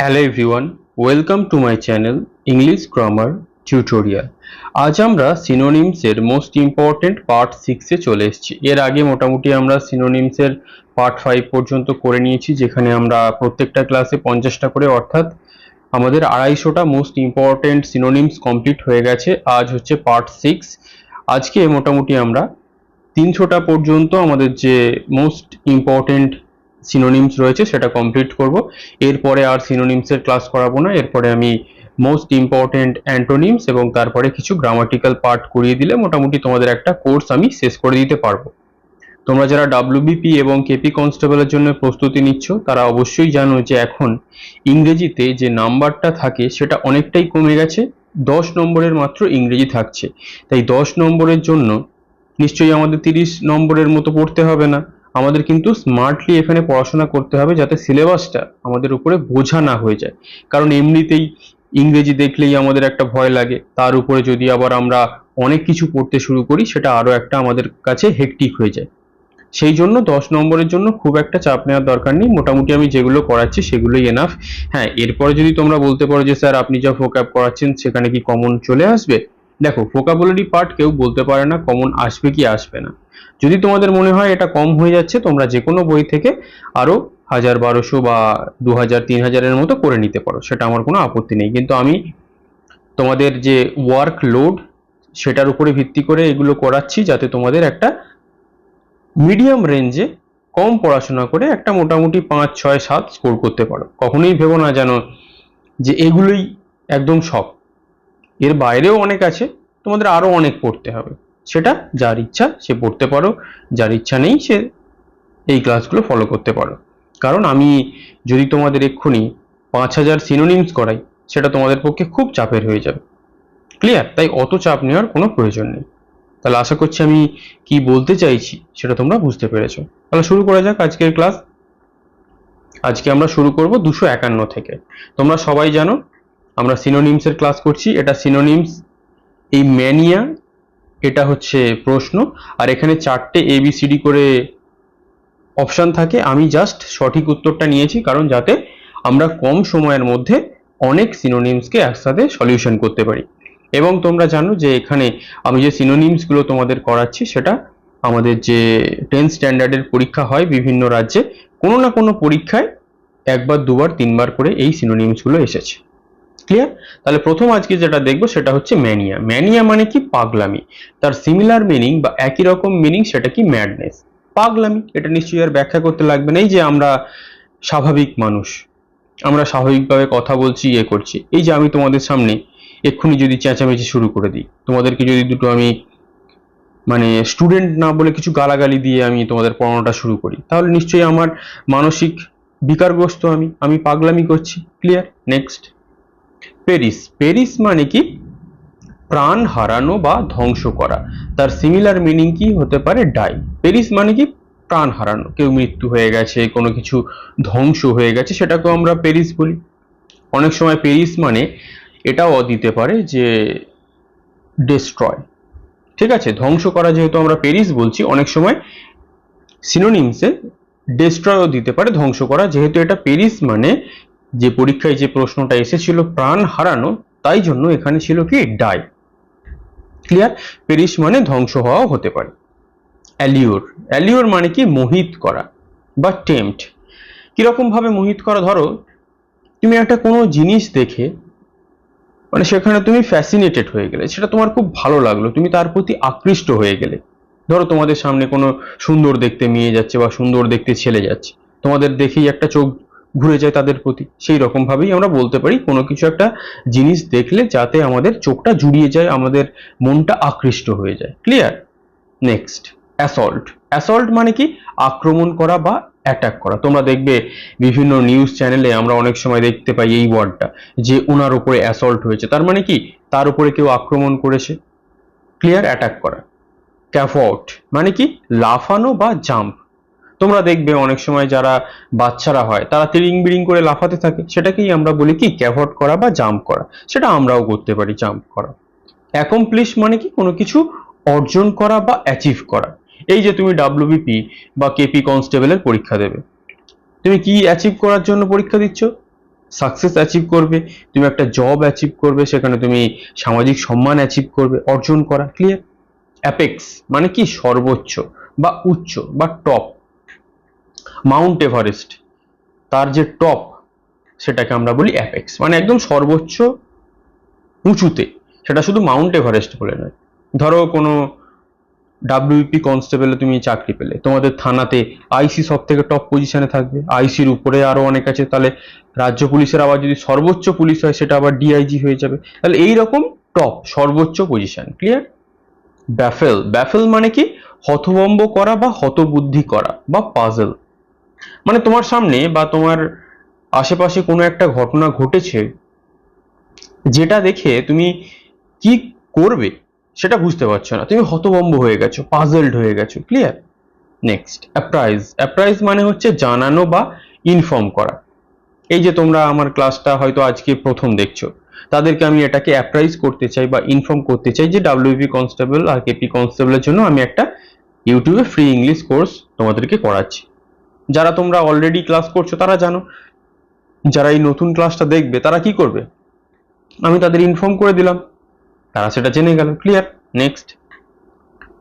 Hello everyone, welcome to my channel English grammar tutorial. আজ আমরা সিনোনিমসের most important part 6 এ চলে এসেছি। এর আগে মোটামুটি আমরা সিনোনিমসের পার্ট 5 পর্যন্ত করে নিয়েছি, যেখানে আমরা প্রত্যেকটা ক্লাসে 50টা করে, অর্থাৎ আমাদের 250টা মোস্ট ইম্পর্টেন্ট সিনোনিমস কমপ্লিট হয়ে গেছে। আজ হচ্ছে পার্ট 6। আজকে মোটামুটি আমরা 300টা পর্যন্ত আমাদের যে মোস্ট ইম্পর্টেন্ট সিনোনিমস রয়েছে সেটা কমপ্লিট করব। এরপরে আর সিনোনিমসের ক্লাস করাবো না। এরপরে আমি মোস্ট ইম্পর্টেন্ট অ্যান্টোনিমস এবং তারপরে কিছু গ্রামাটিক্যাল পার্ট করিয়ে দিলে মোটামুটি তোমাদের একটা কোর্স আমি শেষ করে দিতে পারবো। তোমরা যারা ডাব্লিউবিপি এবং কেপি কনস্টেবলের জন্য প্রস্তুতি নিচ্ছ তারা অবশ্যই জানো যে এখন ইংরেজিতে যে নাম্বারটা থাকে সেটা অনেকটাই কমে গেছে। 10 নম্বরের মাত্র ইংরেজি থাকছে। তাই 10 নম্বরের জন্য নিশ্চয়ই আমাদের 30 নম্বরের মতো পড়তে হবে না। আমাদের কিন্তু স্মার্টলি এখানে পড়াশোনা করতে হবে, যাতে সিলেবাসটা আমাদের উপরে বোঝা না হয়ে যায়। কারণ এমনিতেই ইংরেজি দেখলেই আমাদের একটা ভয় লাগে, তার উপরে যদি আবার আমরা অনেক কিছু পড়তে শুরু করি সেটা আরো একটা আমাদের কাছে হেক্টিক হয়ে যায়। সেই জন্য 10 নম্বরের জন্য খুব একটা চাপ নেওয়ার দরকার নেই। মোটামুটি আমি যেগুলো করাচ্ছি সেগুলোই এনাফ। হ্যাঁ, এরপরে যদি তোমরা বলতে পারো যে স্যার আপনি যা ভোকাব করাচ্ছেন সেখানে কি কমন চলে আসবে, দেখো ভোকাবুলারি পার্ট কেউ বলতে পারে না কমন আসবে কি আসবে না। যদি তোমাদের মনে হয় এটা কম হয়ে যাচ্ছে, তোমরা যে কোনো বই থেকে আরো 1000 1200 বা 2000 3000-এর মতো করে নিতে পারো, সেটা আমার কোনো আপত্তি নেই। কিন্তু আমি তোমাদের যে ওয়ার্ক লোড সেটার উপরে ভিত্তি করে এগুলো করাচ্ছি, যাতে তোমাদের একটা মিডিয়াম রেঞ্জে কম পড়াশোনা করে একটা মোটামুটি 5 6 7 স্কোর করতে পারো। কখনোই ভেবো না যেন যে এগুলোই একদম সব, এর বাইরেও অনেক আছে, তোমাদের আরো অনেক পড়তে হবে। সেটা যার ইচ্ছা সে পড়তে পারো, যার ইচ্ছা নেই সে এই ক্লাসগুলো ফলো করতে পারো। কারণ আমি যদি তোমাদের এক্ষুনি 5000 সিনোনিমস করাই সেটা তোমাদের পক্ষে খুব চাপের হয়ে যাবে। ক্লিয়ার? তাই অত চাপ নেওয়ার কোনো প্রয়োজন নেই। তাহলে আশা করছি আমি কি বলতে চাইছি সেটা তোমরা বুঝতে পেরেছো। তাহলে শুরু করা যাক আজকের ক্লাস। আজকে আমরা শুরু করব 251 থেকে। তোমরা সবাই জানো আমরা সিনোনিমসের ক্লাস করছি। এটা সিনোনিমস, এই ম্যানিয়া, এটা হচ্ছে প্রশ্ন, আর এখানে 4টে এবিসিডি করে অপশন থাকে। আমি জাস্ট সঠিক উত্তরটা নিয়েছি, কারণ যাতে আমরা কম সময়ের মধ্যে অনেক সিনোনিমসকে একসাথে সলিউশন করতে পারি। এবং তোমরা জানো যে এখানে আমি যে সিনোনিমসগুলো তোমাদের করাচ্ছি সেটা আমাদের যে 10 স্ট্যান্ডার্ডের পরীক্ষা হয় বিভিন্ন রাজ্যে, কোনো না কোনো পরীক্ষায় একবার দুবার তিনবার করে এই সিনোনিমসগুলো এসেছে। ক্লিয়ার? তাহলে প্রথম আজকে যেটা দেখবো সেটা হচ্ছে ম্যানিয়া। ম্যানিয়া মানে কি? পাগলামি। তার সিমিলার মিনিং বা একই রকম মিনিং সেটা কি? ম্যাডনেস। পাগলামি, এটা নিশ্চয়ই আর ব্যাখ্যা করতে লাগবে না। এই যে আমরা স্বাভাবিক মানুষ, আমরা স্বাভাবিকভাবে কথা বলছি, ইয়ে করছি, এই যে আমি তোমাদের সামনে এক্ষুনি যদি চেঁচামেচি শুরু করে দিই, তোমাদেরকে যদি দুটো আমি মানে স্টুডেন্ট না বলে কিছু গালাগালি দিয়ে আমি তোমাদের পড়ানোটা শুরু করি, তাহলে নিশ্চয়ই আমার মানসিক বিকারগ্রস্ত, আমি পাগলামি করছি। ক্লিয়ার? Next, Paris. পেরিস মানে কি? প্রাণ হারানো বা ধ্বংস করা। তার সিমিলার মিনিং কি হতে পারে? ডাই। পেরিস মানে কি? প্রাণ হারানো, কেউ মৃত্যু হয়ে গেছে, কোনো কিছু ধ্বংস হয়ে গেছে, সেটাকেও আমরা পেরিস বলি। অনেক সময় পেরিস মানে এটাও দিতে পারে যে ডেস্ট্রয়। ঠিক আছে, ধ্বংস করা যেহেতু আমরা পেরিস বলছি, অনেক সময় সিনোনিমসে ডেস্ট্রয়ও দিতে পারে, ধ্বংস করা। যেহেতু এটা পেরিস মানে যে পরীক্ষায় যে প্রশ্নটা এসেছিল প্রাণ হারানো, তাই জন্য এখানে ছিল কি? ডাই। ক্লিয়ার? পেরিস মানে ধ্বংস হওয়াও হতে পারে। অ্যালিওর। অ্যালিওর মানে কি? মোহিত করা বা টেম্পট। কিরকম ভাবে মোহিত করা? ধরো তুমি একটা কোনো জিনিস দেখে মানে সেখানে তুমি ফ্যাসিনেটেড হয়ে গেলে, সেটা তোমার খুব ভালো লাগলো, তুমি তার প্রতি আকৃষ্ট হয়ে গেলে। ধরো তোমাদের সামনে কোনো সুন্দর দেখতে মেয়ে যাচ্ছে বা সুন্দর দেখতে ছেলে যাচ্ছে, তোমাদের দেখেই একটা চোখ ঘুরে যায় তাদের প্রতি। সেই রকম ভাবেই আমরা বলতে পারি কোনো কিছু একটা জিনিস দেখলে যাতে আমাদের চোখটা জুড়িয়ে যায়, আমাদের মনটা আকৃষ্ট হয়ে যায়। ক্লিয়ার? Next, assault. অ্যাসল্ট মানে কি? আক্রমণ করা বা অ্যাটাক করা। তোমরা দেখবে বিভিন্ন নিউজ চ্যানেলে আমরা অনেক সময় দেখতে পাই এই ওয়ার্ডটা, যে ওনার উপরে অ্যাসল্ট হয়েছে, তার মানে কি? তার উপরে কেউ আক্রমণ করেছে। ক্লিয়ার? অ্যাটাক করা। ক্যাভট মানে কি? লাফানো বা জাম্প। তোমরা দেখবে অনেক সময় যারা বাচ্চারা হয় তারা তিরিং বিড়িং করে লাফাতে থাকে, সেটাকেই আমরা বলি কি? ক্যাভট করা বা জাম্প করা। সেটা আমরাও করতে পারি, জাম্প করা। অ্যাকমপ্লিশ মানে কি? কোনো কিছু অর্জন করা বা অ্যাচিভ করা। এই যে তুমি ডাব্লিউবিপি বা কেপি কনস্টেবলের পরীক্ষা দেবে, তুমি কি অ্যাচিভ করার জন্য পরীক্ষা দিচ্ছ? সাকসেস অ্যাচিভ করবে, তুমি একটা জব অ্যাচিভ করবে, সেখানে তুমি সামাজিক সম্মান অ্যাচিভ করবে, অর্জন করা। ক্লিয়ার? অ্যাপেক্স মানে কি সর্বোচ্চ বা উচ্চ বা টপ। মাউন্ট এভারেস্ট, তার যে টপ সেটাকে আমরা বলি অ্যাপেক্স, মানে একদম সর্বোচ্চ উঁচুতে। সেটা শুধু মাউন্ট এভারেস্ট বলে নয়। ধরো কোনো ডাব্লিউপি কনস্টেবলে তুমি চাকরি পেলে, তোমাদের থানাতে আইসি সব থেকে টপ পজিশনে থাকবে, আইসির উপরে আরো অনেক আছে, তাহলে রাজ্য পুলিশের আবার যদি সর্বোচ্চ পুলিশ হয় সেটা আবার ডিআইজি হয়ে যাবে। তাহলে এইরকম টপ সর্বোচ্চ পজিশন। ক্লিয়ার? ব্যাফেল, ব্যাফেল মানে কি হতভম্ব করা বা হতবুদ্ধি করা বা পাজল। মানে তোমার সামনে বা তোমার আশেপাশে কোনো একটা ঘটনা ঘটেছে, যেটা দেখে তুমি কি করবে সেটা বুঝতে পারছো না, তুমি হতভম্ব হয়ে গেছো, পাজলড হয়ে গেছো। ক্লিয়ার? Next, apprise. অ্যাপ্রাইজ মানে হচ্ছে জানানো বা ইনফর্ম করা। এই যে তোমরা আমার ক্লাসটা হয়তো আজকে প্রথম দেখছো, তাদেরকে আমি এটাকে অ্যাপ্রাইজ করতে চাই বা ইনফর্ম করতে চাই যে ডাব্লিউপি কনস্টেবল আর কেপি কনস্টেবলের জন্য আমি একটা ইউটিউবে ফ্রি ইংলিশ কোর্স তোমাদেরকে করাচ্ছি। যারা তোমরা অলরেডি ক্লাস করছো তারা জানো, যারা এই নতুন ক্লাসটা দেখবে তারা কি করবে, আমি তাদের ইনফর্ম করে দিলাম, তারা সেটা জেনে গেল। ক্লিয়ার? Next,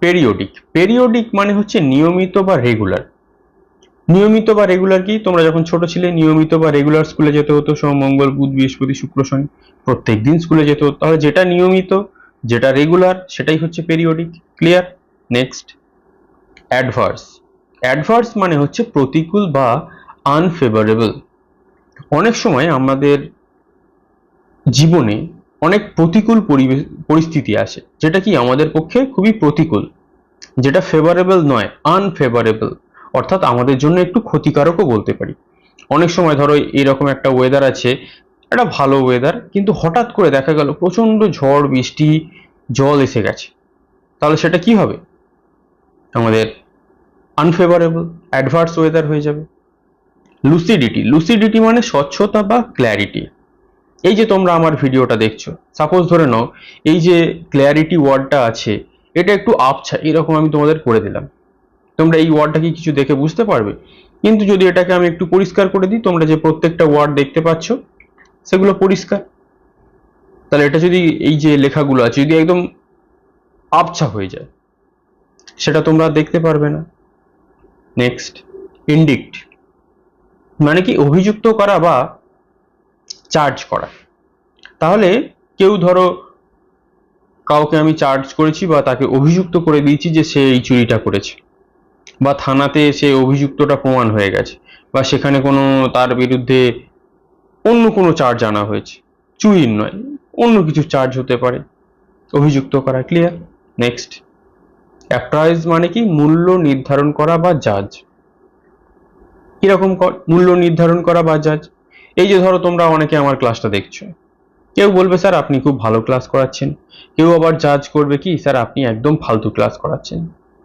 periodic. পেরিওডিক মানে হচ্ছে নিয়মিত বা রেগুলার। নিয়মিত বা রেগুলার কি, তোমরা যখন ছোট ছিলে নিয়মিত বা রেগুলার স্কুলে যেতে হতো, সোম মঙ্গল বুধ বৃহস্পতি শুক্র শনি, প্রত্যেক দিন স্কুলে যেতে হতো। তাহলে যেটা নিয়মিত, যেটা রেগুলার, সেটাই হচ্ছে periodic. Clear? Next, adverse. Adverse মানে হচ্ছে প্রতিকূল বা আনফেভারেবল। অনেক সময় আমাদের জীবনে অনেক প্রতিকূল পরিস্থিতি আসে, যেটা কি আমাদের পক্ষে খুবই প্রতিকূল, যেটা ফেভারেবল নয়, আনফেভারেবল, অর্থাৎ আমাদের জন্য একটু ক্ষতিকারকও বলতে পারি। অনেক সময় ধরো এরকম একটা ওয়েদার আছে, একটা ভালো ওয়েদার, কিন্তু হঠাৎ করে দেখা গেল প্রচন্ড ঝড় বৃষ্টি, জল এসে গেছে, তাহলে সেটা কি হবে, আমাদের আনফেভারেবল, অ্যাডভার্স ওয়েদার হয়ে যাবে। লুসিডিটি। লুসিডিটি মানে স্বচ্ছতা বা ক্ল্যারিটি। এই যে তোমরা আমার ভিডিওটা দেখছো, সাপোজ ধরে নাও এই যে ক্ল্যারিটি ওয়ার্ডটা আছে, এটা একটু আবছা এরকম আমি তোমাদের করে দিলাম, তোমরা এই ওয়ার্ডটা কি কিছু দেখে বুঝতে পারবে? কিন্তু যদি এটাকে আমি একটু পরিষ্কার করে দিই, তোমরা যে প্রত্যেকটা ওয়ার্ড দেখতে পাচ্ছ সেগুলো পরিষ্কার, তাহলে এটা যদি এই যে লেখাগুলো আছে যদি একদম আবছা হয়ে যায়, সেটা তোমরা দেখতে পারবে না। নেক্সট, ইন্ডিক্ট মানে কি অভিযুক্ত করা বা চার্জ করা। তাহলে কেউ ধরো কাউকে আমি চার্জ করেছি বা তাকে অভিযুক্ত করে দিয়েছি যে সে এই চুরিটা করেছে, বা থানাতে সে অভিযুক্তটা প্রমাণ হয়ে গেছে, বা সেখানে কোনো তার বিরুদ্ধে অন্য কোনো চার্জ আনা হয়েছে, চুরির নয়, অন্য কিছু চার্জ হতে পারে, অভিযুক্ত করা। ক্লিয়ার? নেক্সট, অ্যাপ্রাইজ মানে কি মূল্য নির্ধারণ করা বা জাজ। কিরকম মূল্য নির্ধারণ করা বা জাজ? এই যে ধরো তোমরা অনেকে আমার ক্লাসটা দেখছো, কেউ বলবে স্যার আপনি খুব ভালো ক্লাস করাচ্ছেন, কেউ আবার জাজ করবে কি স্যার আপনি একদম ফালতু ক্লাস করাচ্ছেন।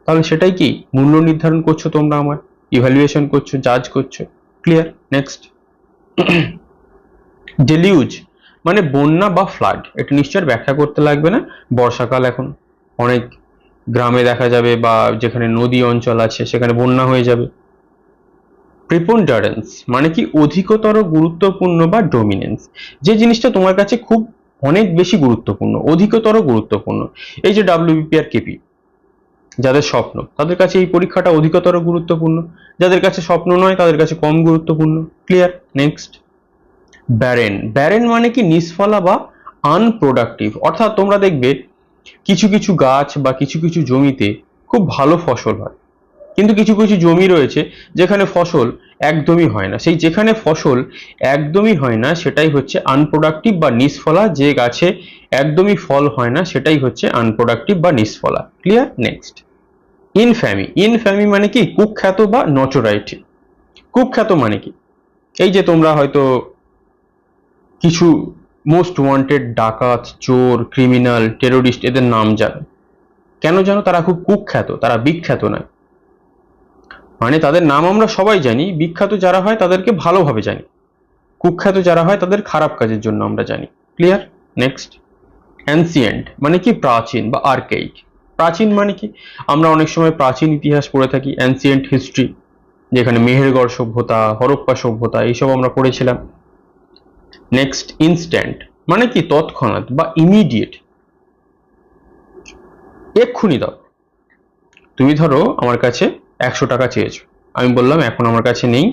তাহলে সেটাই কি মূল্য নির্ধারণ করছো তোমরা, আমার ইভ্যালুয়েশন করছো, জাজ করছো। ক্লিয়ার? নেক্সট, ডেলিউজ মানে বন্যা বা ফ্লাড। এটা নিশ্চয় ব্যাখ্যা করতে লাগবে না, বর্ষাকাল এখন, অনেক গ্রামে দেখা যাবে বা যেখানে নদী অঞ্চল আছে সেখানে বন্যা হয়ে যাবে। প্রিপন্ডারেন্স মানে কি অধিকতর গুরুত্বপূর্ণ বা ডোমিনেন্স, যে জিনিসটা তোমার কাছে খুব অনেক বেশি গুরুত্বপূর্ণ, অধিকতর গুরুত্বপূর্ণ। এই যে ডাব্লিউবিপি আর কেপি, যাদের স্বপ্ন তাদের কাছে এই পরীক্ষাটা অধিকতর গুরুত্বপূর্ণ, যাদের কাছে স্বপ্ন নয় তাদের কাছে কম গুরুত্বপূর্ণ। ক্লিয়ার? Next, barren. ব্যারেন মানে কি নিষ্ফলা বা আনপ্রোডাক্টিভ। অর্থাৎ তোমরা দেখবে কিছু কিছু গাছ বা কিছু কিছু জমিতে খুব ভালো ফসল হয়, কিন্তু কিছু কিছু জমি রয়েছে যেখানে ফসল একদমই হয় না। সেই যেখানে ফসল একদমই হয় না সেটাই হচ্ছে আনপ্রোডাক্টিভ বা নিষ্ফলা, যে গাছে একদমই ফল হয় না সেটাই হচ্ছে আনপ্রোডাক্টিভ বা নিষ্ফলা। ক্লিয়ার? নেক্সট, ইনফ্যামি। ইনফ্যামি মানে কি কুখ্যাত বা নটোরাইটি। কুখ্যাত মানে কি, এই যে তোমরা হয়তো কিছু মোস্ট ওয়ান্টেড ডাকাত, চোর, ক্রিমিনাল, টেরোরিস্ট এদের নাম জানো, কেন জানো? তারা খুব কুখ্যাত, তারা বিখ্যাত নয়। মানে তাদের নাম আমরা সবাই জানি, বিখ্যাত যারা হয় তাদেরকে ভালোভাবে জানি, কুখ্যাত যারা হয় তাদের খারাপ কাজের জন্য আমরা জানি। ক্লিয়ার? নেক্সট, অ্যানসিয়েন্ট মানে কি প্রাচীন বা আর্কেইক। প্রাচীন মানে কি, আমরা অনেক সময় প্রাচীন ইতিহাস পড়ে থাকি, অ্যানসিয়েন্ট হিস্ট্রি, যেখানে মেহেরগড় সভ্যতা, হরপ্পা সভ্যতা এইসব আমরা পড়েছিলাম। নেক্সট ইনস্ট্যান্ট মানে কি তৎক্ষণাৎ বা ইমিডিয়েট, এক্ষুনি দাও। তুমি ধরো আমার কাছে 100 টাকা চেয়েছো, আমি বললাম এখন আমার কাছে নেই,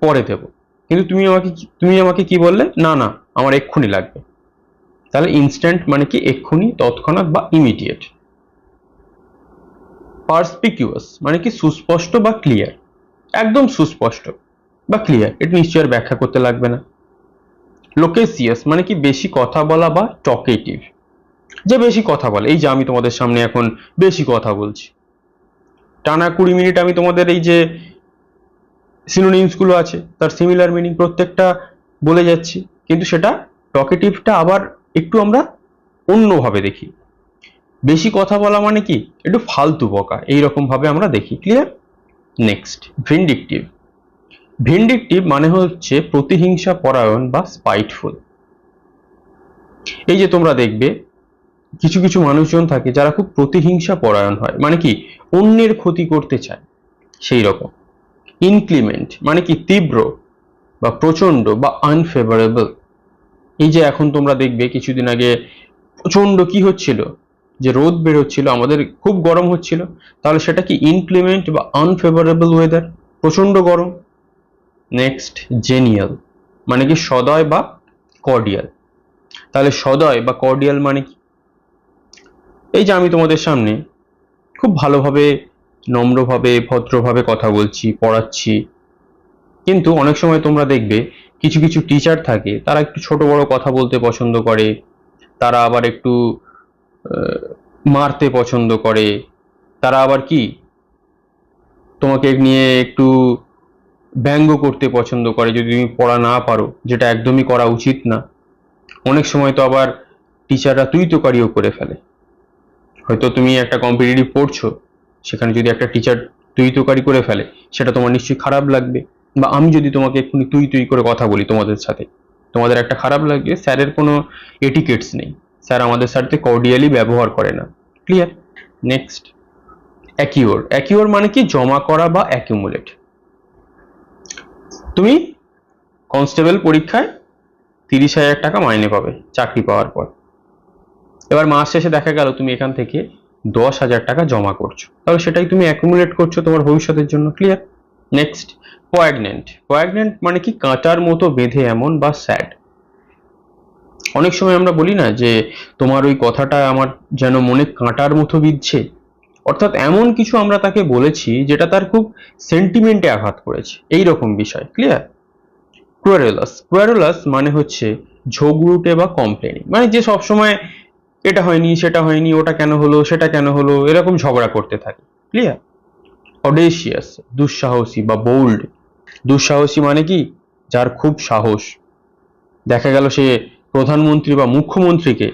পরে দেবো, কিন্তু তুমি আমাকে কি বললে, না না আমার এক্ষুনি লাগবে। তাহলে ইনস্ট্যান্ট মানে কি এক্ষুনি, তৎক্ষণাৎ বা ইমিডিয়েট। পার্সপিকিউয়াস মানে কি সুস্পষ্ট বা ক্লিয়ার, একদম সুস্পষ্ট বা ক্লিয়ার, এটা নিশ্চয়ই আর ব্যাখ্যা করতে লাগবে না। লোকেসিয়াস মানে কি বেশি কথা বলা বা টকেটিভ, যে বেশি কথা বলে, এই যে আমি তোমাদের সামনে এখন বেশি কথা বলছি, টানা 20 মিনিট আমি তোমাদের এই যে সিনোনিমস গুলো আছে তার সিমিলার মিনিং প্রত্যেকটা বলে যাচ্ছি, কিন্তু সেটা টকেটিভটা আবার একটু আমরা অন্যভাবে দেখি। বেশি কথা বলা মানে কি একটু ফালতু বকা, এইরকম ভাবে আমরা দেখি। ক্লিয়ার? Next vindictive. ভিন্ডিকটিভ মানে হচ্ছে প্রতিহিংসা পরায়ণ বা স্পাইটফুল। এই যে তোমরা দেখবে কিছু কিছু মানুষজন থাকে যারা খুব প্রতিহিংসা পরায়ণ হয়, মানে কি অন্যের ক্ষতি করতে চায়, সেই রকম। ইনক্লিমেন্ট মানে কি তীব্র বা প্রচন্ড বা আনফেভারেবল। এই যে এখন তোমরা দেখবে কিছুদিন আগে প্রচন্ড কি হচ্ছিল, যে রোদ বের হচ্ছিল, আমাদের খুব গরম হচ্ছিল, তাহলে সেটা কি ইনক্লিমেন্ট বা আনফেভারেবল ওয়েদার, প্রচন্ড গরম। নেক্সট জেনিয়াল মানে কি সদয় বা কর্ডিয়াল। তাহলে সদয় বা কর্ডিয়াল মানে কি, এই যে আমি তোমাদের সামনে খুব ভালোভাবে নম্রভাবে ভদ্রভাবে কথা বলছি, পড়াচ্ছি, কিন্তু অনেক সময় তোমরা দেখবে কিছু কিছু টিচার থাকে তারা একটু ছোট বড় কথা বলতে পছন্দ করে, তারা আবার একটু মারতে পছন্দ করে, তারা আবার কি তোমাকে নিয়ে একটু ব্যঙ্গ করতে পছন্দ করে যদি তুমি পড়া না পারো, যেটা একদমই করা উচিত না। অনেক সময় তো আবার টিচাররা তুই তোকারিও করে ফেলে। হয়তো তুমি একটা কম্পিটিটিভ পড়ছো, সেখানে যদি একটা টিচার তুই তোকারি করে ফেলে, সেটা তোমার নিশ্চয়ই খারাপ লাগবে। বা আমি যদি তোমাকে এক্ষুনি তুই তুই করে কথা বলি তোমাদের সাথে, তোমাদের একটা খারাপ লাগবে। স্যারের কোনো এটিকেটস নেই, স্যার আমাদের সাথে কর্ডিয়ালি ব্যবহার করে না। ক্লিয়ার? নেক্সট অ্যাকিওর। অ্যাকিওর মানে কি জমা করা বা অ্যাকিউমুলেট। তুমি কনস্টেবল পরীক্ষায় 30,000 টাকা মাইনে পাবে চাকরি পাওয়ার পর, এবার মাস শেষে দেখা গেল তুমি এখান থেকে 10,000 টাকা জমা করছো, তাহলে সেটাই তুমি অ্যাকুমুলেট করছো তোমার ভবিষ্যতের জন্য। ক্লিয়ার? নেক্সট পোয়াগনেন্ট। পোয়াগনেন্ট মানে কি কাঁটার মতো বেঁধে এমন বা স্যাড। অনেক সময় আমরা বলি না যে তোমার ওই কথাটা আমার যেন মনে কাঁটার মতো বিঁধছে, অর্থাৎ এমন কিছু আমরা তাকে বলেছি যেটা তার খুব সেন্টিমেন্টে আঘাত করেছে, এই রকম বিষয়। ক্লিয়ার? কোয়ারেলাস। কোয়ারেলাস মানে হচ্ছে ঝগড়ুটে বা কমপ্লেনিং, মানে যে সবসময় এটা হয়নি সেটা হয়নি, ওটা কেন হলো সেটা কেন হলো, এরকম ঝগড়া করতে থাকে। ক্লিয়ার? অডেসিয়াস দুঃসাহসী বা বোল্ড। দুঃসাহসী মানে কি যার খুব সাহস, দেখা গেল সে প্রধানমন্ত্রী বা মুখ্যমন্ত্রীকে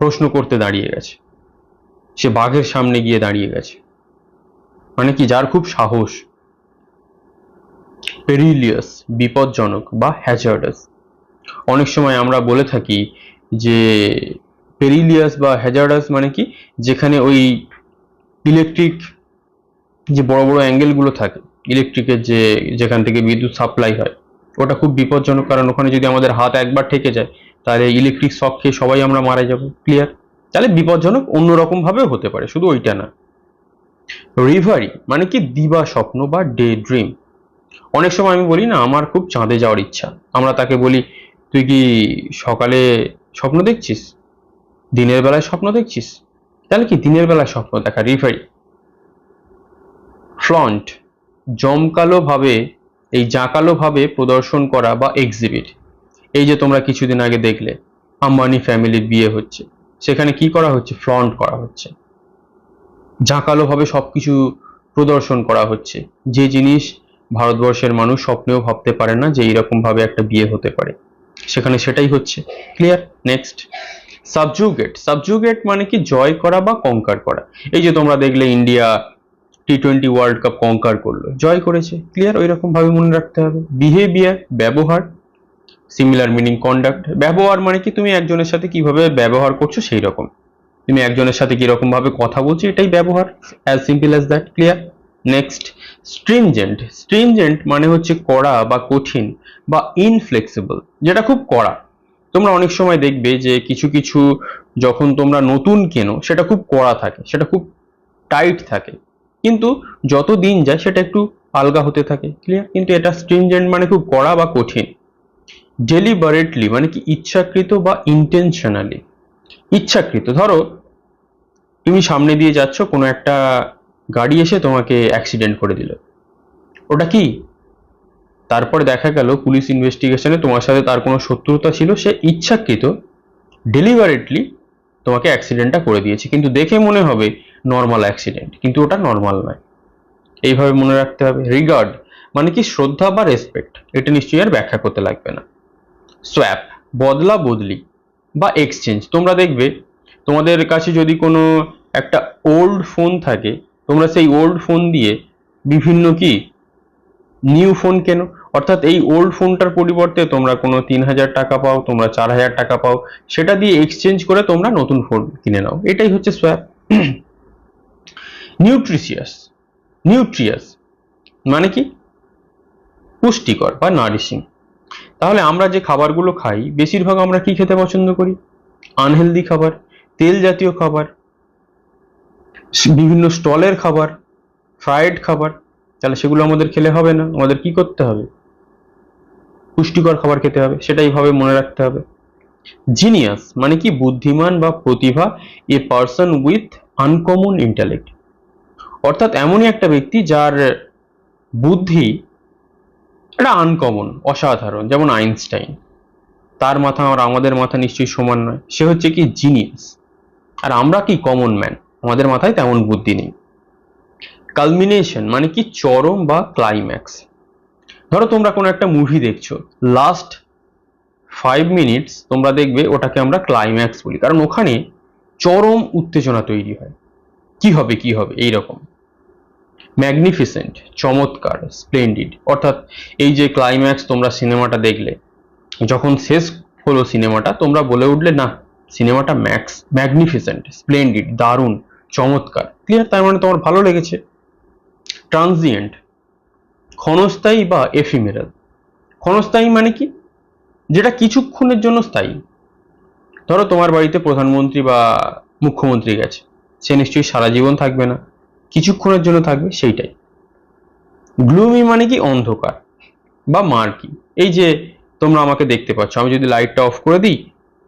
প্রশ্ন করতে দাঁড়িয়ে গেছে, সে বাঘের সামনে গিয়ে দাঁড়িয়ে গেছে, মানে কি যার খুব সাহস। পেরিলিয়াস বিপজ্জনক বা হ্যাজার্ডাস। অনেক সময় আমরা বলে থাকি যে পেরিলিয়াস বা হ্যাজার্ডাস মানে কি যেখানে ওই ইলেকট্রিক যে বড় বড় অ্যাঙ্গেলগুলো থাকে, ইলেকট্রিকের যে যেখান থেকে বিদ্যুৎ সাপ্লাই হয়, ওটা খুব বিপজ্জনক, কারণ ওখানে যদি আমাদের হাত একবার ঠেকে যায় তাহলে ইলেকট্রিক শক খেয়ে সবাই আমরা মারা যাব। ক্লিয়ার? তাহলে বিপজ্জনক অন্যরকম ভাবেও হতে পারে, শুধু ওইটা না। রিভারি মানে কি দিবা স্বপ্ন বা ডে ড্রিম। অনেক সময় আমি বলি না আমার খুব চাঁদে যাওয়ার ইচ্ছা, আমরা তাকে বলি তুই কি সকালে স্বপ্ন দেখছিস, দিনের বেলায় স্বপ্ন দেখছিস, তাহলে কি দিনের বেলায় স্বপ্ন দেখা। রিভারি। ফ্লন্ট জমকালো ভাবে, এই জাঁকালো ভাবে প্রদর্শন করা বা এক্সিবিট। এই যে তোমরা কিছুদিন আগে দেখলে আম্বানি ফ্যামিলির বিয়ে হচ্ছে, সেখানে কি করা হচ্ছে, ফ্লন্ট করা হচ্ছে, জাঁকালো ভাবে সবকিছু প্রদর্শন করা হচ্ছে, যে জিনিস ভারতবর্ষের মানুষ স্বপ্নেও ভাবতে পারে না যে এইরকম ভাবে একটা বিয়ে হতে পারে, সেখানে সেটাই হচ্ছে। ক্লিয়ার? নেক্সট সাবজুগেট। সাবজুগেট মানে কি জয় করা বা কঙ্কার করা। এই যে তোমরা দেখলে ইন্ডিয়া টি20 ওয়ার্ল্ড কাপ কঙ্কার করলো, জয় করেছে। ক্লিয়ার? ওই রকম ভাবে মনে রাখতে হবে। বিহেভিয়ার ব্যবহার, সিমিলার মিনিং কন্ডাক্ট। ব্যবহার মানে কি তুমি একজনের সাথে কিভাবে ব্যবহার করছো সেই রকম, তুমি একজনের সাথে কিরকম ভাবে কথা বলছো, এটাই ব্যবহার, as simple as that. Clear? Next, stringent. Stringent মানে হচ্ছে কড়া বা কঠিন বা ইনফ্লেক্সিবল, যেটা খুব কড়া। তোমরা অনেক সময় দেখবে যে কিছু কিছু যখন তোমরা নতুন কেনো সেটা খুব কড়া থাকে, সেটা খুব টাইট থাকে, কিন্তু যত দিন যায় সেটা একটু আলগা হতে থাকে। ক্লিয়ার? কিন্তু এটা স্ট্রিনজেন্ট মানে খুব কড়া বা কঠিন। ডেলিবারেটলি মানে কি ইচ্ছাকৃত বা ইন্টেনশনালি। ইচ্ছাকৃত, ধরো তুমি সামনে দিয়ে যাচ্ছ, কোনো একটা গাড়ি এসে তোমাকে অ্যাক্সিডেন্ট করে দিল, ওটা কি? তারপরে দেখা গেল পুলিশ ইনভেস্টিগেশনে তোমার সাথে তার কোনো শত্রুতা ছিল, সে ইচ্ছাকৃত ডেলিবারেটলি তোমাকে অ্যাক্সিডেন্টটা করে দিয়েছে, কিন্তু দেখে মনে হবে নর্মাল অ্যাক্সিডেন্ট, কিন্তু ওটা নর্মাল নয়। এইভাবে মনে রাখতে হবে। রিগার্ড মানে কি শ্রদ্ধা বা রেসপেক্ট, এটা নিশ্চয়ই আর ব্যাখ্যা করতে লাগবে না। সোয়াপ বদলা বদলি বা এক্সচেঞ্জ। তোমরা দেখবে তোমাদের কাছে যদি কোনো একটা ওল্ড ফোন থাকে, তোমরা সেই ওল্ড ফোন দিয়ে বিভিন্ন কি নিউ ফোন কেনো, অর্থাৎ এই ওল্ড ফোনটার পরিবর্তে তোমরা কোনো 3,000 টাকা পাও, তোমরা 4,000 টাকা পাও, সেটা দিয়ে এক্সচেঞ্জ করে তোমরা নতুন ফোন কিনে নাও, এটাই হচ্ছে সোয়াপ। নিউট্রিশিয়াস। নিউট্রিয়াস মানে কি পুষ্টিকর বা নারিশিং। তাহলে আমরা যে খাবারগুলো খাই বেশিরভাগ আমরা কি খেতে পছন্দ করি? আনহেলদি খাবার, তেল জাতীয় খাবার, বিভিন্ন স্টলের খাবার, ফ্রাইড খাবার। তাহলে সেগুলো আমাদের খেলে হবে না, আমাদের কি করতে হবে? পুষ্টিকর খাবার খেতে হবে, সেটাই ভাবে মনে রাখতে হবে। জিনিয়াস মানে কি বুদ্ধিমান বা প্রতিভা, a person with uncommon intellect, অর্থাৎ এমনই একটা ব্যক্তি যার বুদ্ধি এটা আনকমন, অসাধারণ, যেমন আইনস্টাইন। তার মাথা আর আমাদের মাথা নিশ্চয়ই সমান নয়, সে হচ্ছে কি জিনিয়াস। আর আমরা কি কমন ম্যান, আমাদের মাথায় তেমন বুদ্ধি নেই। কালমিনেশন মানে কি চরম বা ক্লাইম্যাক্স। ধরো তোমরা কোনো একটা মুভি দেখছো, লাস্ট 5 মিনিটস তোমরা দেখবে ওটাকে আমরা ক্লাইম্যাক্স বলি, কারণ ওখানে চরম উত্তেজনা তৈরি হয়, কি হবে কি হবে এইরকম। ম্যাগনিফিসেন্ট চমৎকার, স্প্লেন্ডিড, অর্থাৎ এই যে ক্লাইম্যাক্স তোমরা সিনেমাটা দেখলে, যখন শেষ হলো সিনেমাটা তোমরা বলে উঠলে না সিনেমাটা ম্যাগনিফিসেন্ট, স্প্লেন্ডিড, দারুণ, চমৎকার। ক্লিয়ার? তার মানে তোমার ভালো লেগেছে। ট্রানজিয়েন্ট ক্ষণস্থায়ী বা এফিমেরাল। ক্ষণস্থায়ী মানে কি যেটা কিছুক্ষণের জন্য স্থায়ী। ধরো তোমার বাড়িতে প্রধানমন্ত্রী বা মুখ্যমন্ত্রী গেছে, সে নিশ্চয়ই সারা জীবন থাকবে না, কিছুক্ষণের জন্য থাকবে, সেইটাই। গ্লুমি মানে কি অন্ধকার বা মার্কি। এই যে তোমরা আমাকে দেখতে পাচ্ছ, আমি যদি লাইটটা অফ করে দিই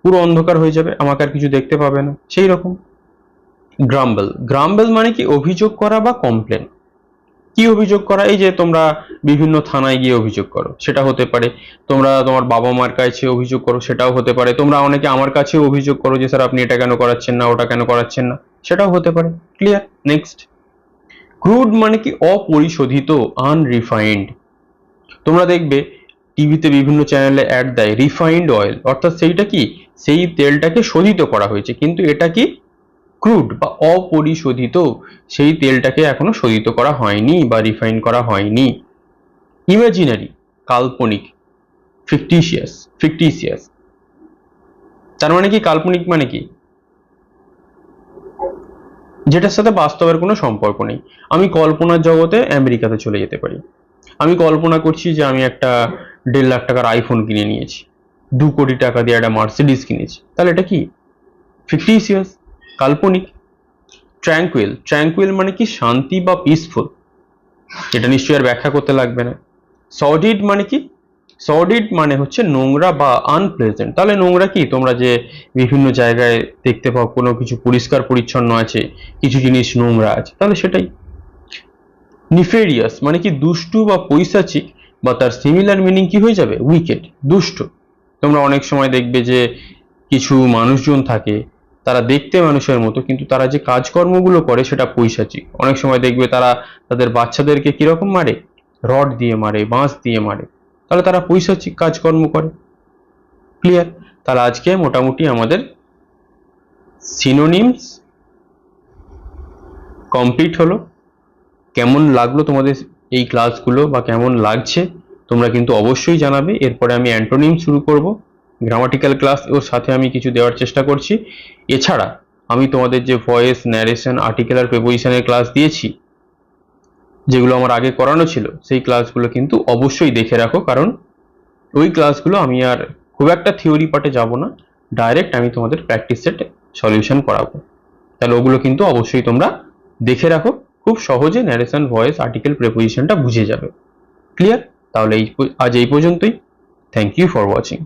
পুরো অন্ধকার হয়ে যাবে, আমাকে আর কিছু দেখতে পাবে না, সেই রকম। গ্রাম্বল। গ্রাম্বল মানে কি অভিযোগ করা বা কমপ্লেন। কি অভিযোগ করা? এই যে তোমরা বিভিন্ন থানায় গিয়ে অভিযোগ করো, সেটা হতে পারে। তোমরা তোমার বাবা মার কাছে অভিযোগ করো, সেটাও হতে পারে। তোমরা অনেকে আমার কাছেও অভিযোগ করো যে স্যার আপনি এটা কেন করাচ্ছেন না, ওটা কেন করাচ্ছেন না, সেটাও হতে পারে। ক্লিয়ার? নেক্সট, ক্রুড মানে কি অপরিশোধিত, আনরিফাইন্ড। তোমরা দেখবে টিভিতে বিভিন্ন চ্যানেলে অ্যাড দেয় রিফাইন্ড অয়েল, অর্থাৎ সেইটা কি সেই তেলটাকে শোধিত করা হয়েছে, কিন্তু এটা কি ক্রুড বা অপরিশোধিত, সেই তেলটাকে এখনো শোধিত করা হয়নি বা রিফাইন করা হয়নি। ইমাজিনারি কাল্পনিক, ফিকটিশিয়াস ফিকটিশিয়াস, তার মানে কি কাল্পনিক মানে কি যেটার সাথে বাস্তবের কোনো সম্পর্ক নেই। আমি কল্পনার জগতে আমেরিকাতে চলে যেতে পারি, আমি কল্পনা করছি যে আমি একটা 1.5 লাখ টাকার আইফোন কিনে নিয়েছি, 2 কোটি টাকা দিয়ে একটা মার্সিডিজ কিনেছি, তাহলে এটা কি ফিকটিশিয়াস, কাল্পনিক। ট্র্যাঙ্কুইল। ট্র্যাঙ্কুইল মানে কি শান্তি বা পিসফুল, এটা নিশ্চয়ই আর ব্যাখ্যা করতে লাগবে না। সর্ডিড মানে কি? সর্ডিড মানে হচ্ছে নোংরা বা আনপ্লেজেন্ট। তাহলে নোংরা কি? তোমরা যে বিভিন্ন জায়গায় দেখতে পাও কোনো কিছু পরিষ্কার পরিচ্ছন্ন আছে, কিছু জিনিস নোংরা আছে, তাহলে সেটাই। নিফেরিয়াস মানে কি দুষ্টু বা পৈশাচিক, বা তার সিমিলার মিনিং কি হয়ে যাবে উইকেড, দুষ্ট। তোমরা অনেক সময় দেখবে যে কিছু মানুষজন থাকে, তারা দেখতে মানুষের মতো কিন্তু তারা যে কাজকর্মগুলো করে সেটা পৈশাচিক। অনেক সময় দেখবে তারা তাদের বাচ্চাদেরকে কিরকম মারে, রড দিয়ে মারে, বাঁশ দিয়ে মারে, তাহলে তারা পৈশাচিক কাজকর্ম করে। ক্লিয়ার? তাহলে আজকে মোটামুটি আমাদের সিনোনিমস কমপ্লিট হলো। কেমন লাগলো তোমাদের এই ক্লাসগুলো বা কেমন লাগছে তোমরা কিন্তু অবশ্যই জানাবে। এরপরে আমি অ্যান্টোনিম শুরু করব, গ্রামাটিক্যাল ক্লাস ওর সাথে আমি কিছু দেওয়ার চেষ্টা করছি। এছাড়া আমি তোমাদের যে ভয়েস, ন্যারেশন, আর্টিকেল আর প্রিপোজিশনের ক্লাস দিয়েছি, যেগুলো আমার আগে করানো ছিল সেই ক্লাসগুলো কিন্তু অবশ্যই দেখে রাখো, কারণ ওই ক্লাসগুলো আমি আর খুব একটা থিওরি পার্টে যাব না, ডাইরেক্ট আমি তোমাদের প্র্যাকটিস সেট সলিউশন করাবো। তাহলে ওগুলো কিন্তু অবশ্যই তোমরা দেখে রাখো, খুব সহজে ন্যারেশন, ভয়েস, আর্টিকেল, প্রেপোজিশনটা বুঝে যাবে। ক্লিয়ার? তাহলে আজ এই পর্যন্তই। Thank you for watching.